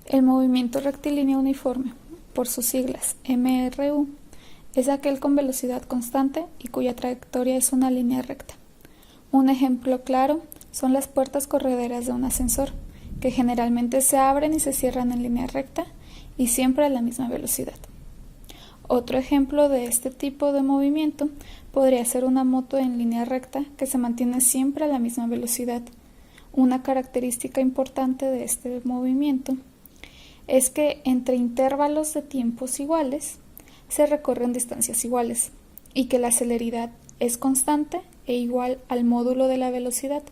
El movimiento rectilíneo uniforme, por sus siglas MRU, es aquel con velocidad constante y cuya trayectoria es una línea recta. Un ejemplo claro son las puertas correderas de un ascensor, que generalmente se abren y se cierran en línea recta y siempre a la misma velocidad. Otro ejemplo de este tipo de movimiento podría ser una moto en línea recta que se mantiene siempre a la misma velocidad. Una característica importante de este movimiento es que entre intervalos de tiempos iguales se recorren distancias iguales y que la celeridad es constante e igual al módulo de la velocidad.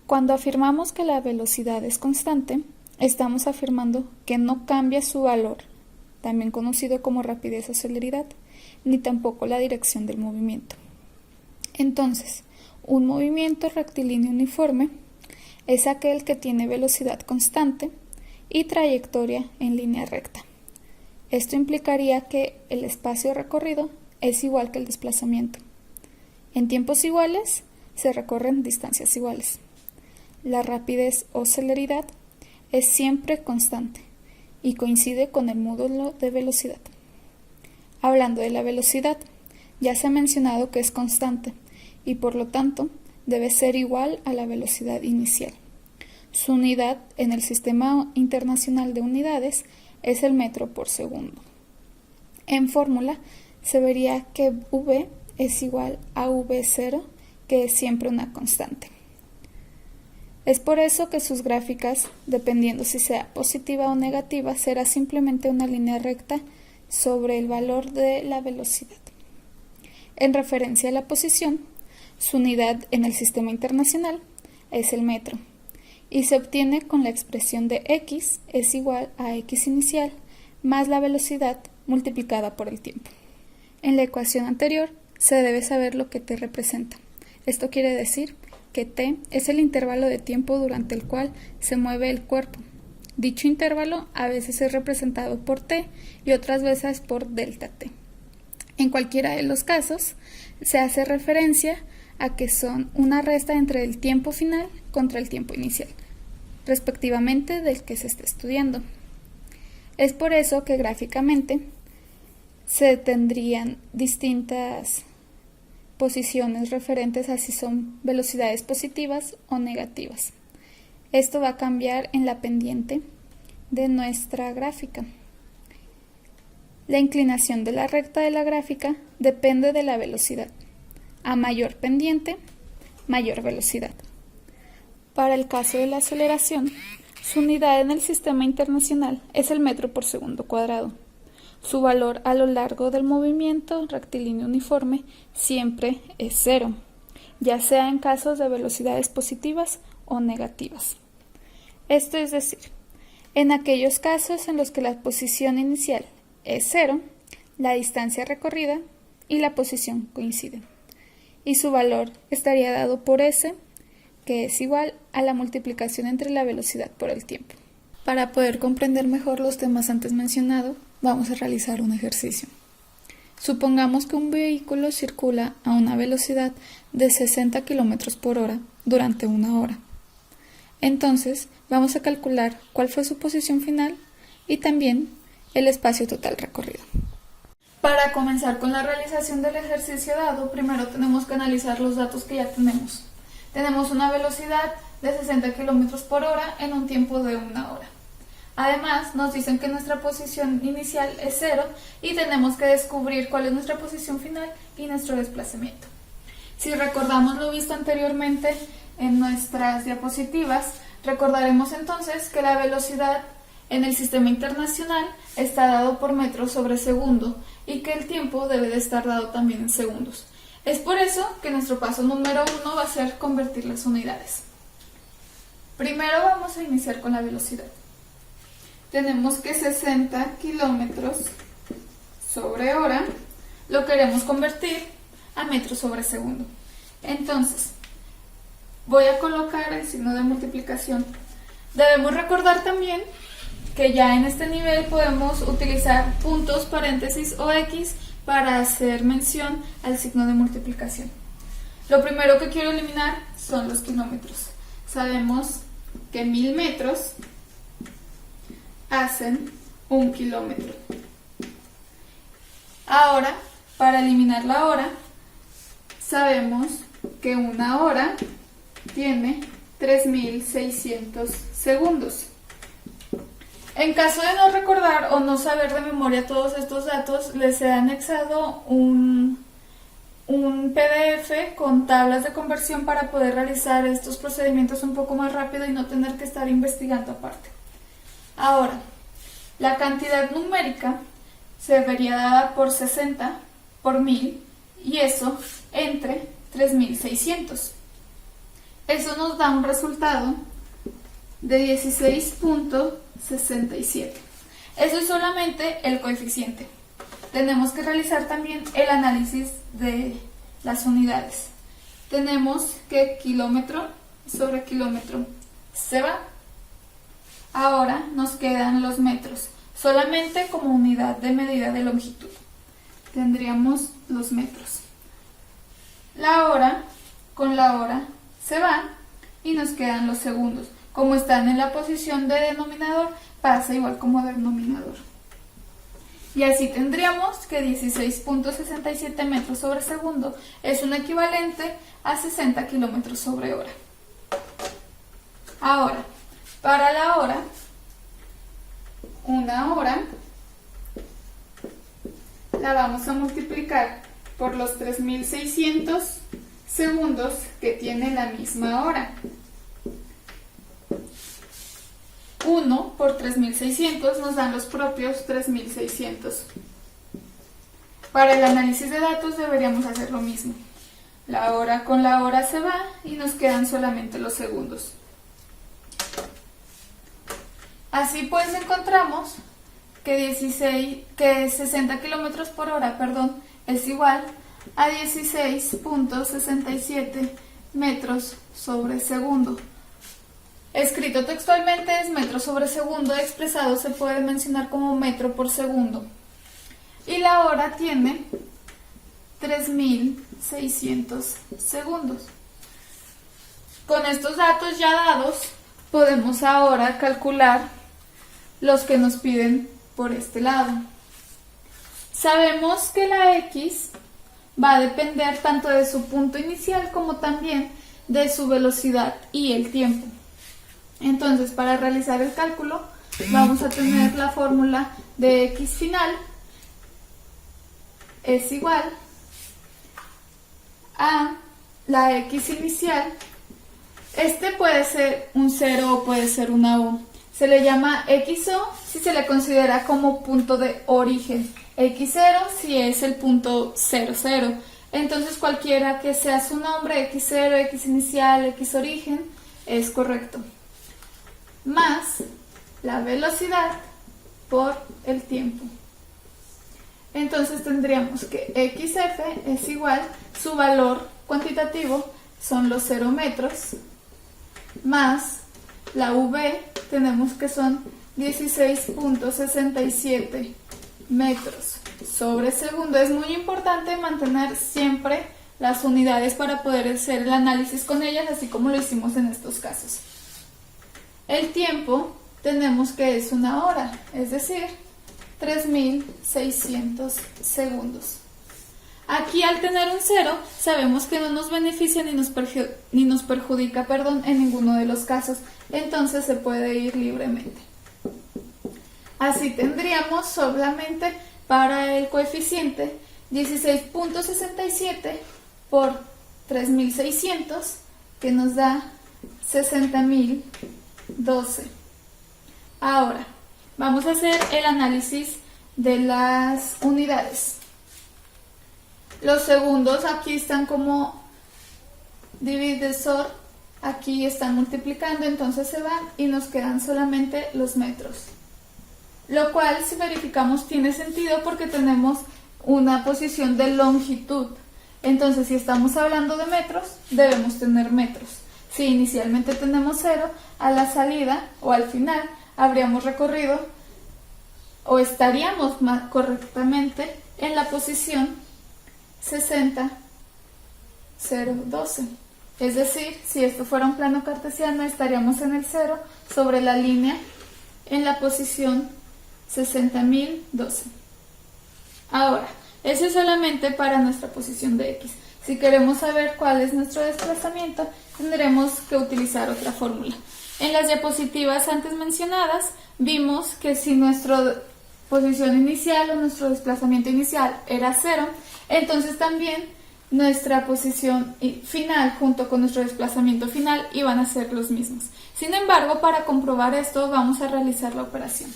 Cuando afirmamos que la velocidad es constante, estamos afirmando que no cambia su valor, también conocido como rapidez o celeridad, ni tampoco la dirección del movimiento. Entonces, un movimiento rectilíneo uniforme es aquel que tiene velocidad constante y trayectoria en línea recta. Esto implicaría que el espacio recorrido es igual que el desplazamiento. En tiempos iguales se recorren distancias iguales. La rapidez o celeridad es siempre constante y coincide con el módulo de velocidad. Hablando de la velocidad, ya se ha mencionado que es constante y por lo tanto debe ser igual a la velocidad inicial. Su unidad en el Sistema Internacional de Unidades es el metro por segundo. En fórmula se vería que v es igual a v0, que es siempre una constante. Es por eso que sus gráficas, dependiendo si sea positiva o negativa, será simplemente una línea recta sobre el valor de la velocidad. En referencia a la posición, su unidad en el Sistema Internacional es el metro y se obtiene con la expresión de x es igual a x inicial más la velocidad multiplicada por el tiempo. En la ecuación anterior se debe saber lo que t representa. Esto quiere decir que t es el intervalo de tiempo durante el cual se mueve el cuerpo. Dicho intervalo a veces es representado por t y otras veces por delta t. En cualquiera de los casos, se hace referencia a que son una resta entre el tiempo final contra el tiempo inicial, respectivamente del que se está estudiando. Es por eso que gráficamente se tendrían distintas posiciones referentes a si son velocidades positivas o negativas. Esto va a cambiar en la pendiente de nuestra gráfica. La inclinación de la recta de la gráfica depende de la velocidad. A mayor pendiente, mayor velocidad. Para el caso de la aceleración, su unidad en el Sistema Internacional es el metro por segundo cuadrado. Su valor a lo largo del movimiento rectilíneo uniforme siempre es 0, ya sea en casos de velocidades positivas o negativas. Esto es decir, en aquellos casos en los que la posición inicial es 0, la distancia recorrida y la posición coinciden, y su valor estaría dado por s, que es igual a la multiplicación entre la velocidad por el tiempo. Para poder comprender mejor los temas antes mencionados, vamos a realizar un ejercicio. Supongamos que un vehículo circula a una velocidad de 60 km por hora durante una hora. Entonces, vamos a calcular cuál fue su posición final y también el espacio total recorrido. Para comenzar con la realización del ejercicio dado, primero tenemos que analizar los datos que ya tenemos. Tenemos una velocidad de 60 km por hora en un tiempo de una hora. Además, nos dicen que nuestra posición inicial es 0 y tenemos que descubrir cuál es nuestra posición final y nuestro desplazamiento. Si recordamos lo visto anteriormente en nuestras diapositivas, recordaremos entonces que la velocidad en el Sistema Internacional está dado por metros sobre segundo y que el tiempo debe de estar dado también en segundos. Es por eso que nuestro paso número 1 va a ser convertir las unidades. Primero vamos a iniciar con la velocidad. Tenemos que 60 kilómetros sobre hora lo queremos convertir a metros sobre segundo. Entonces, voy a colocar el signo de multiplicación. Debemos recordar también que ya en este nivel podemos utilizar puntos, paréntesis o X para hacer mención al signo de multiplicación. Lo primero que quiero eliminar son los kilómetros. Sabemos que 1000 metros hacen 1 kilómetro. Ahora, para eliminar la hora, sabemos que una hora tiene 3600 segundos. En caso de no recordar o no saber de memoria todos estos datos, les he anexado un PDF con tablas de conversión para poder realizar estos procedimientos un poco más rápido y no tener que estar investigando aparte. Ahora, la cantidad numérica se vería dada por 60 por 1000 y eso entre 3600. Eso nos da un resultado de 16.67. Eso es solamente el coeficiente. Tenemos que realizar también el análisis de las unidades. Tenemos que kilómetro sobre kilómetro se va. Ahora nos quedan los metros, solamente como unidad de medida de longitud. Tendríamos los metros. La hora con la hora se va y nos quedan los segundos. Como están en la posición de denominador, pasa igual como denominador. Y así tendríamos que 16.67 metros sobre segundo es un equivalente a 60 kilómetros sobre hora. Ahora, para la hora, una hora la vamos a multiplicar por los 3600 segundos que tiene la misma hora. 1 por 3600 nos dan los propios 3600. Para el análisis de datos deberíamos hacer lo mismo. La hora con la hora se va y nos quedan solamente los segundos. Así pues encontramos que 60 kilómetros por hora, es igual a 16.67 metros sobre segundo. Escrito textualmente es metro sobre segundo, expresado se puede mencionar como metro por segundo. Y la hora tiene 3600 segundos. Con estos datos ya dados, podemos ahora calcular los que nos piden por este lado. Sabemos que la X va a depender tanto de su punto inicial como también de su velocidad y el tiempo. Entonces, para realizar el cálculo, vamos a tener la fórmula de X final es igual a la X inicial. Este puede ser un 0 o puede ser una O. Se le llama XO si se le considera como punto de origen. X0 si es el punto 00. Entonces, cualquiera que sea su nombre, X0, X inicial, X origen, es correcto. Más la velocidad por el tiempo. Entonces tendríamos que XF es igual, su valor cuantitativo son los 0 metros, más la V tenemos que son 16.67 metros sobre segundo. Es muy importante mantener siempre las unidades para poder hacer el análisis con ellas, así como lo hicimos en estos casos. El tiempo tenemos que es una hora, es decir, 3600 segundos. Aquí, al tener un 0, sabemos que no nos beneficia ni nos perjudica, en ninguno de los casos, entonces se puede ir libremente. Así tendríamos solamente para el coeficiente 16.67 por 3600, que nos da 60.012. Ahora, vamos a hacer el análisis de las unidades. Los segundos aquí están como divisor, aquí están multiplicando, entonces se van y nos quedan solamente los metros. Lo cual, si verificamos, tiene sentido porque tenemos una posición de longitud. Entonces, si estamos hablando de metros, debemos tener metros. Si inicialmente tenemos 0, a la salida o al final habríamos recorrido o estaríamos más correctamente en la posición 60,012. Es decir, si esto fuera un plano cartesiano, estaríamos en el 0 sobre la línea en la posición 60.012. Ahora, eso es solamente para nuestra posición de X. Si queremos saber cuál es nuestro desplazamiento, tendremos que utilizar otra fórmula. En las diapositivas antes mencionadas, vimos que si nuestra posición inicial o nuestro desplazamiento inicial era 0, entonces también nuestra posición final junto con nuestro desplazamiento final iban a ser los mismos. Sin embargo, para comprobar esto vamos a realizar la operación.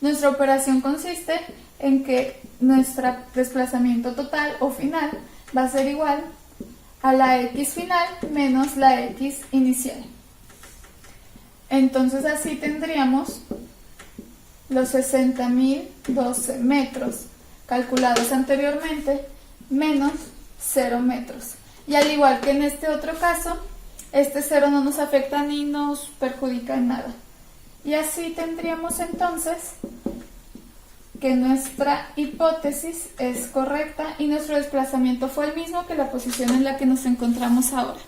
Nuestra operación consiste en que nuestro desplazamiento total o final va a ser igual a la X final menos la X inicial. Entonces así tendríamos los 60.012 metros calculados anteriormente menos 0 metros. Y al igual que en este otro caso, este 0 no nos afecta ni nos perjudica en nada. Y así tendríamos entonces que nuestra hipótesis es correcta y nuestro desplazamiento fue el mismo que la posición en la que nos encontramos ahora.